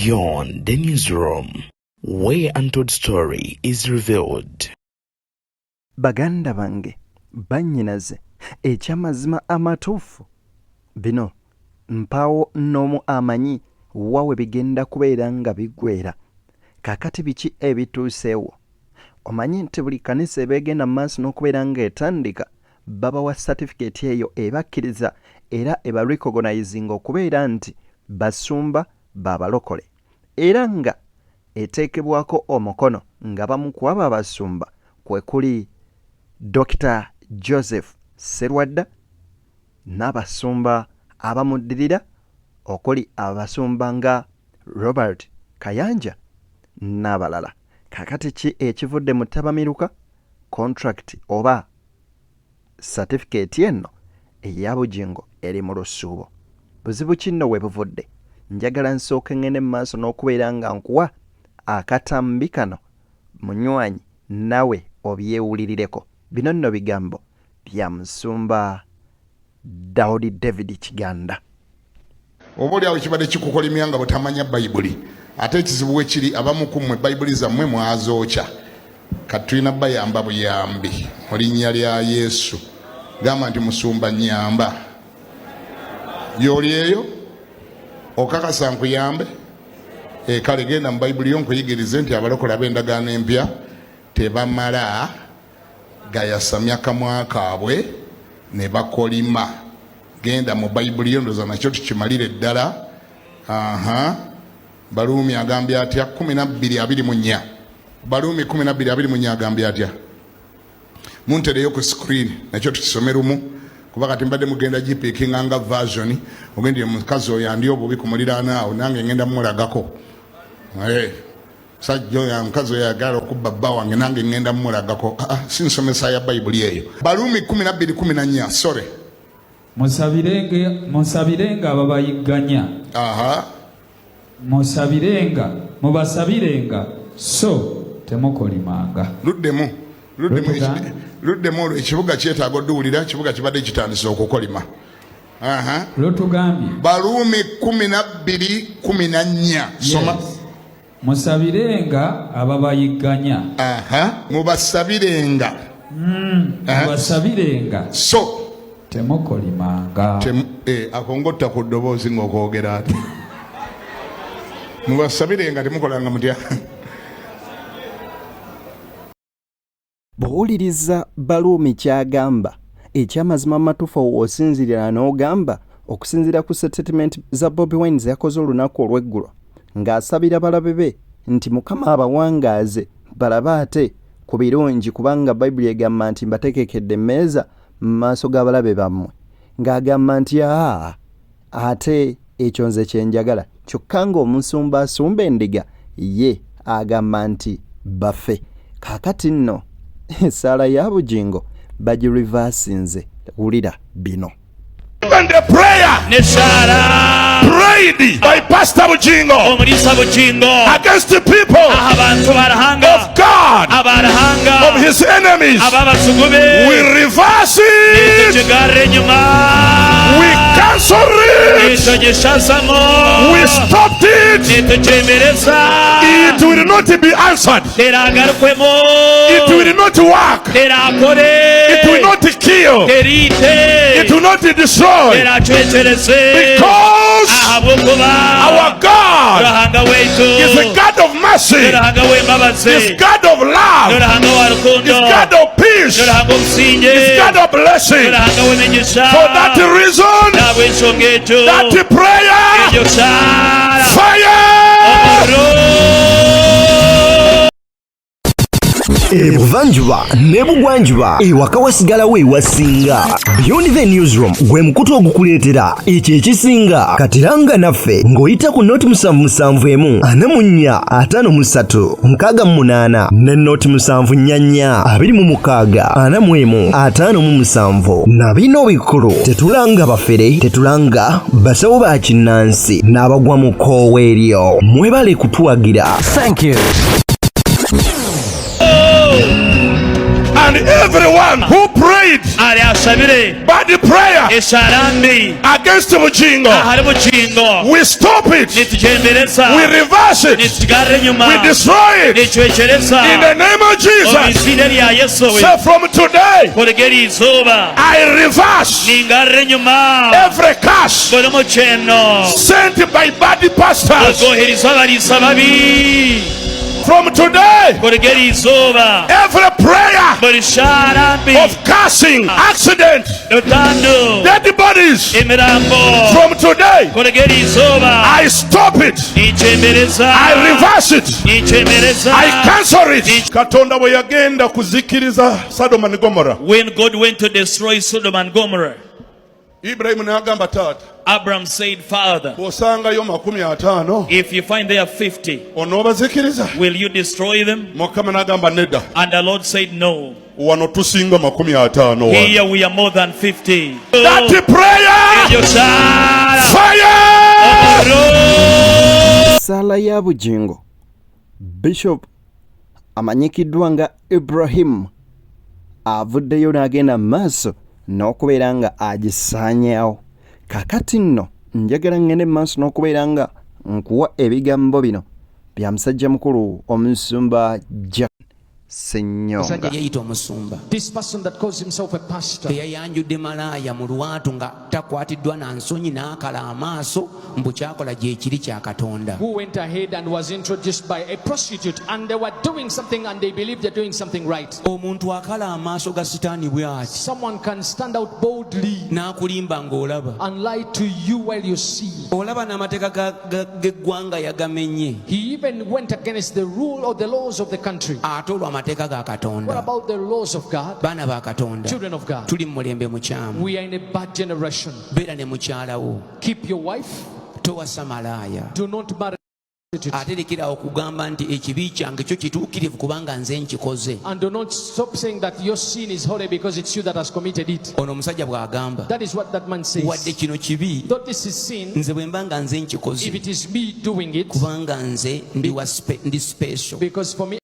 Beyond the newsroom, where untold story is revealed. Baganda bange bannyinaze ekyamazima amatuufu bino mpaawo nnomu amanyi wawe bigenda kubeera nga biggweera kakati biki ebituuseewo omanyi nti buli kanisa ebeegenda mu maaso n'okubeera ng'etandika babawa certificate eyo ebakkiriza era eba recognizing okubeera nti basumba babalokole era nga eteekebwako omukono nga bamu ku abo abasumba kwe kuli Dr. Joseph Serwadda n'abasumba abamuddirira okuli abasumba nga Robert Kayanja n'abalala kakati ki ekivudde mu tabamiruka contract oba certificate eno eya bugingo eri mu lusuubo buzibu kinno we buvudde njagala nsooke ngende mu maaso n'okubeera nga nkuwa akatambi kano munywanyi nawe obyewulirireko bino nno bigambo bya musumba Daudi David Kiganda. Obuli awo kibadde kikukolimya nga butamanya Bayibuli ate ekizibu we kiri abamu ku mmwe Bayibuli zammwe mwazookya kati tulina bayamba buyambi mu linnya lya Yesu gamba nti musumba nyamba y'oli eyo okakasa nkuyambe kale genda mu Bayibuli yo nkuyigirize nti abalokole ab'endagaano empya tebamala gayasamya kamwa kaabwe ne bakolima genda mu Bayibuli yo ndoza nakyo tukimalire ddala Baluumi agambye atya 12:24 Baluumi 12:24 agambye atya muntereyo ku screen nakyo tukisomeramu kuba kati mbadde mugenda gipiikinganga version ogendye mukazi oyo andi obubi ku muliraana awo nange ngenda mulagako sajjo ya mukazi oyo ayagala okubba bba wange nange ngenda mulagako sinsomesa ya Bayibuli eyo Baluumi 12:14 sorry musabirenga ababayigganya mubasabirenga so temukolimanga luddemu olwo ekibuga kyetaaga odduwulira ekibuga kibadde kitandise okukolima lwetugambye Baluumi 12:14 soma musabirenga ababayigganya mubasabirenga so temukolimanga akongotta ku ddoboozi ng'okwogera ati mubasabirenga temukolanga mutya bw'owuliriza Baluumi ky'agamba ekyamazima amatuufu osinzirira n'ogamba okusinziira ku statement za Bobi Wine yakoze olunaku olw'eggulo ng'asabira balabe be nti Mukama abawangaaze balabe ate ku birungi kubanga Bayibuli egamba nti mbateekekedde emmeeza mu maaso g'abalabe bammwe ng'agamba nti ate ekyo nze kye njagala kyokka ng'omusumba asumba endiga ye agamba nti bafe kaakati nno essaala ya bugingo bagirivasinze wulira bino. And the prayer prayed by Pastor Bujingo against the people of God, of his enemies. We reverse it. We cancel it. We stopped it. It will not be answered. It will not work. It will not kill. It will not destroy. Because our God is a God of mercy, is God of love, is God of peace, is God of blessing. For that reason, that prayer, Ebuvanjuba nebugwanjuba ewaka wasigalawo ewasinga. Beyond the newsroom gwe mukutu ogukuleetera ekyo ekisinga katiranga naffe ng'oyita ku noti 771 44 53 ne noti 744 26 41 na bino bikulu tetulanga bafere tetulanga basawo ba kinnansi n'abagwa mu koowa eryo mwebale kutuwagira. Thank you. and everyone who prays prayed ali asabire bad prayer esalambi against Bugingo, ahali bugingo we stop it, nitukyembereza we reverse it, nitukigarra enyuma we destroy it nikywekyereza in the name of Jesus. omuizina lya yesu So from today, kulegera izooba I reverse ningarra enyuma every curse buli mukyeno sent by bad pastors. agoheriza abaliisa babi From today, kulegera izooba every prayer buli salambi of cursing, accident, lutando dead bodies, emirambo from today, kulegera izooba I stop it, nikyembereza I reverse it, nikyembereza I cancel it. Katonda bwe yagenda kuzikiriza Sodoma ne Gomorrah, when God went to destroy Sodom and Gomorrah, Ibrahimu n'agamba taata, Abraham said, Father, bw'osangayo 50 if you find there 50, onoobazikiriza? will you destroy them? Mukama n'agamba nedda, And the Lord said, no. wano tusinga 50 wano. Here we are more than 50. That prayer, fire! Sala ya Bugingo. Bishop amanyikiddwa nga Ibrahim avuddeyo n'agenda maaso n'okubeera nga agisaanyawo. Kakati nno njagala ngende maaso n'okubeera nga nkuwa ebigambo bino bya musajja mukulu omusumba Jack Senyonga. Yayita omusumba. This person that calls himself a pastor. Yayanjudde malaya mu lwatu nga takwatiddwa na nsonyi n'akala amaaso mbu kyakola gye kiri kya Katonda. Who went ahead and was introduced by a prostitute and they were doing something and they believed they're doing something right. Omuntu akala amaaso ga sitaani bw'ati. Someone can stand out boldly n'akulimba ng'olaba. and lie to you while you see. Olaba n'amateeka g'eggwanga yagamenye. He even went against the rule or the laws of the country. Ate olw'amateeka ga What Katonda. about the laws of God? Baana ba Katonda. Children of God. Tuli mu mulembe mukyamu. We are in a bad generation. Beera ne mukyala wo. Keep your wife. Towasa malaaya. Do not marry. Ate lekera okugamba nti ekibi kyange kyo kituukirivu kubanga nze nkikoze. And do not stop saying that your sin is holy because it's you that has committed it. Ono omusajja bw'agamba. That is what that man says. Wadde kino kibi. Though this is sin, Nze bwe mba nga nze if nkikoze. it is me doing it, Kubanga nze ndi special. because for me,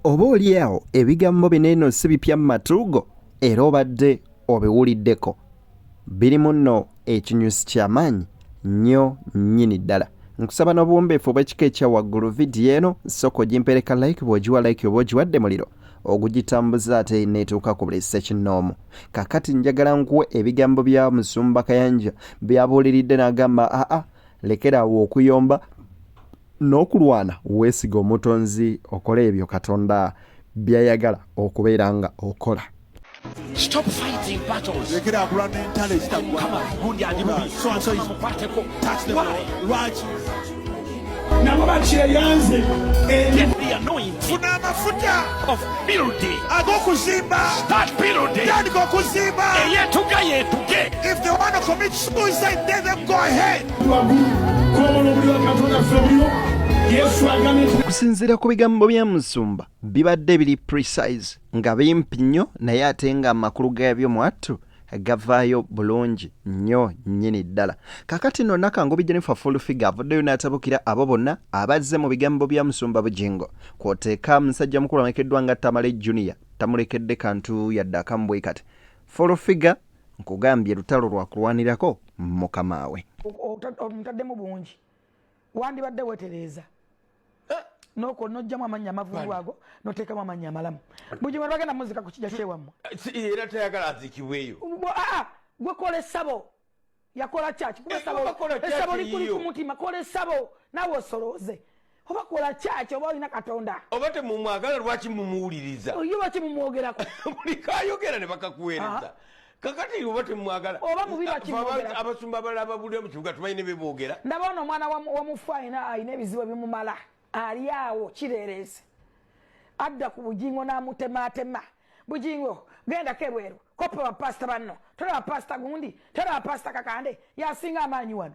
Oba oliawo ebigambo bineno si bipya mu matugo era obadde obiwuliddeko. Birimu nno ekinyusi ky'amaanyi nnyo nnyini ddala. Nkusaba n'obuwombeefu obw'ekika ekya waggulu vidiyo eno sooka ogimpereka like bw'ogiwa like oba ogiwadde muliro ogugitambuza ate neetuuka ku buli ssekinnoomu. Kakati njagala nkuwe ebigambo bya Musumba Kayanja byabuuliridde n'agamba lekeraawo okuyomba n'okulwana weesiga omutonzi okola ebyo Katonda byayagala okubeera nga okola. Stop fighting battles. Come on, gundi ajibubi. So touch them. Right. Get the anointing of building. Start building. If they want to commit suicide, let them go ahead. Okusinziira ku bigambo bya Musumba bibadde biri precise nga bimpi nnyo naye ate nga amakulu gaabyo mwattu gavaayo bulungi nnyo nnyini ddala. Kakati nno Nakangobi Jennifer full figure avuddeyo n'atabukira abo bonna abazze mu bigambo bya Musumba Bugingo kw'oteeka musajja mukulu amekeddwa nga Tamale Junior tamulekedde kantu yadde akamu kati. Full figure nkugambye lutalo lwakulwanirako mukama we. Omutaddemu bungi wandibadde wetereeza noko nojjamu amannya amavundu ago noteekamu amannya amalamu Bugingo bagenda muzika ku kijja kyewammwe Era tayagala azikibweyo. gwe kola essabo yakola kyaki essabo likuli ku mutima kola essabo naawe osolooze oba kola kyaki oba olina Katonda Oba temumwagala lwaki mumuwuliriza? yo baki mumwogerako Buli kayogera ne bakakuweereza. Kakati oba temwagala oba mubi bakimwogera abasumba abalala babudde mu kibuga tumanyi ne beboogera. ndaba ono omwana wa mufu ayina ebizibu ebimumala ali awo kireereze adda ku Bugingo n'amutemaatema. Bugingo gendako ebweru koppa bapasita banno tola bapasita gundi tola bapasita Kakande yasinga amaanyi wano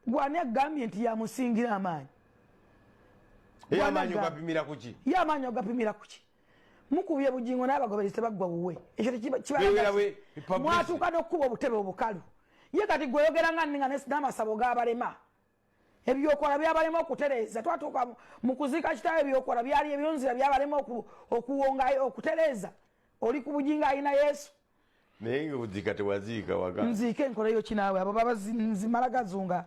gwani agambye nti yamusingira amaanyi. Amaanyi ogapimira ku ki? Amaanyi ogapimira ku ki? Mukubye Bugingo n'abagoberezi tebaggwa wuwe ekyo mwatuuka n'okkuba obutebe obukalu ye kati gweyogera nga nninga n'amasabo g'abalema ebyokola byabalema okutereeza twatuuka mu kuziika kitaawe ebyokola byali ebyonzira byabalema okuwonga okutereeza oli ku bugingo alina Yesu naye ng'oziika tewaziika waka nziike nkolayo kinaawe abo baba nzimala gazunga.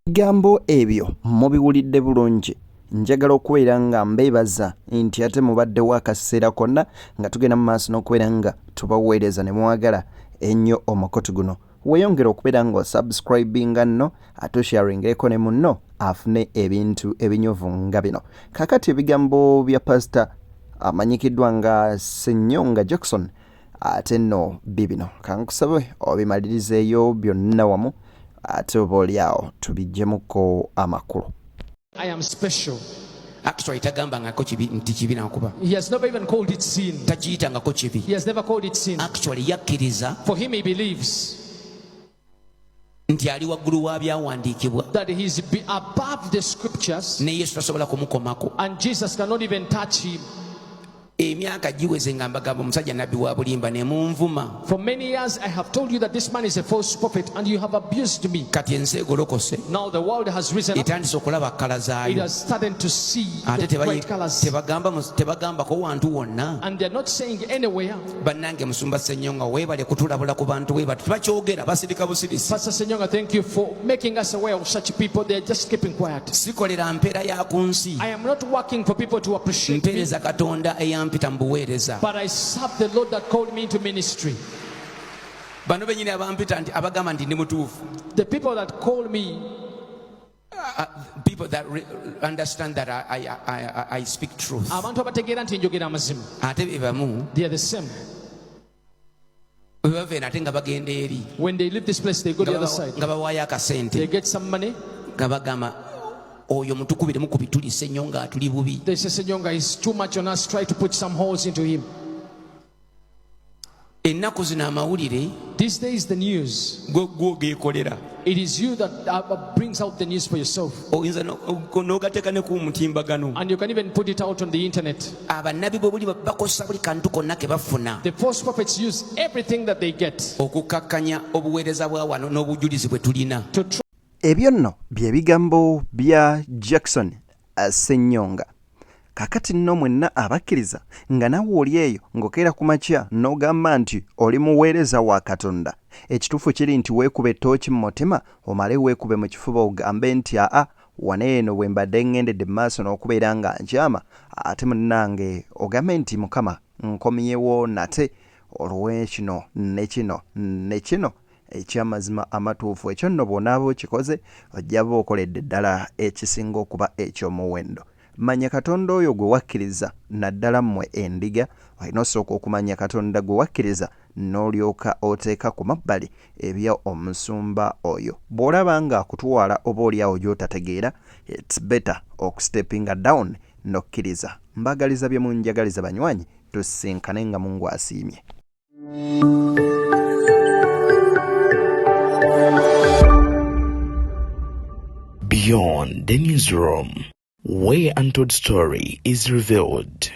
Ebigambo ebyo mubiwulidde bulungi. Njagala okubeera nga mbeebaza nti ate mubaddewo akaseera konna nga tugenda mu maaso n'okubeera nga tubaweereza ne mwagala ennyo omukotu guno. Weeyongera okubeera nga osubscribinga nno ate osharingireko ne munno afune ebintu ebinyuvu nga bino. Kakati ebigambo bya pasita amanyikiddwa nga Ssenyonga Jackson ate nno bibino. Kankusabe obimalirizeeyo byonna wamu ate oba oliawo tubijjemuko amakulu. I am special. Actually, tagambangako kibi nti kibi nakuba. He has never even called it sin. Takiyitangako kibi. He has never called it sin. Actually, yakkiriza. For him, he believes nti ali waggulu wa byawandiikibwa. That he is above the scriptures. Ne Yesu tasobola kumukomako. And Jesus cannot even touch him. Emyaka giweze nga mbagamba omusajja nabbi wa bulimba ne munvuma. For many years I have told you that this man is a false prophet and you have abused me. Kati ensi egolokose. Now the world has risen up. Etandise okulaba kkala zaayo. It has started to see ate the bright colors. tebagambako wantu wonna. And they are not saying anywhere. Bannange Musumba Ssenyonga weebale kutulabula ku bantu weebale tubakyogera basirika busirisi. Pastor Ssenyonga, thank you for making us aware of such people. They are just keeping quiet. Sikolera mpeera ya ku nsi. I am not working for people to appreciate me. Mpeereza Katonda eyampita mu buweereza. But I serve the Lord that called me into ministry. Bano benyini abampita nti abagamba nti ndi mutuufu. The people that call me, people that understand that I speak truth. abantu abategeera nti njogera amazima. Ate be bamu. They are the same. Ate nga bagenda eri. When they leave this place, they go to the other side. Nga bawaayo akasente. They get some money. Nga bagamba oyo mutukubiremu ku bituli Ssenyonga atuli bubi. They say Ssenyonga is too much on us. Try to put some holes into him. Ennaku zino amawulire. These days the news. Geekolera. It is you that brings out the news for yourself. Oyinza n'ogateeka ne ku mutimbagano. And you can even put it out on the internet. Abannabbi bwebuli bakozesa buli kantu konna ke bafuna. The false prophets use everything that they get. Okukakkanya obuweereza bwa wano n'obujulizi bwe tulina. Ebyo nno bye bigambo bya Jackson Ssenyonga. Kakati nno mwenna abakkiriza nga nawe oli eyo ng'okeera ku makya n'ogamba nti oli muweereza wa Katonda. Ekituufu kiri nti weekube ettooki mu mutima omale weekube mu kifuba ogambe nti wane eno bwe mbadde ŋŋendedde mu maaso n'okubeera nga nkyama ate munnange ogambe nti Mukama nkomyewo nate olw'ekino ne kino ne kino ekyamazima amatuufu. Ekyo nno bw'onaaba okikoze ojjaba okoledde ddala ekisinga okuba eky'omuwendo. Manya Katonda oyo gwe wakkiriza naddala mmwe endiga olina osooka okumanya Katonda gwe wakkiriza n'olyoka oteeka ku mabbali ebya omusumba oyo. Bw'olaba nga akutwala oba oliawo gy'otategeera, it's better okusteppinga down n'okkiriza. Mbagaliza bye munjagaliza banywanyi tusinkane nga Mungu asiimye. Beyond the newsroom, where untold story is revealed.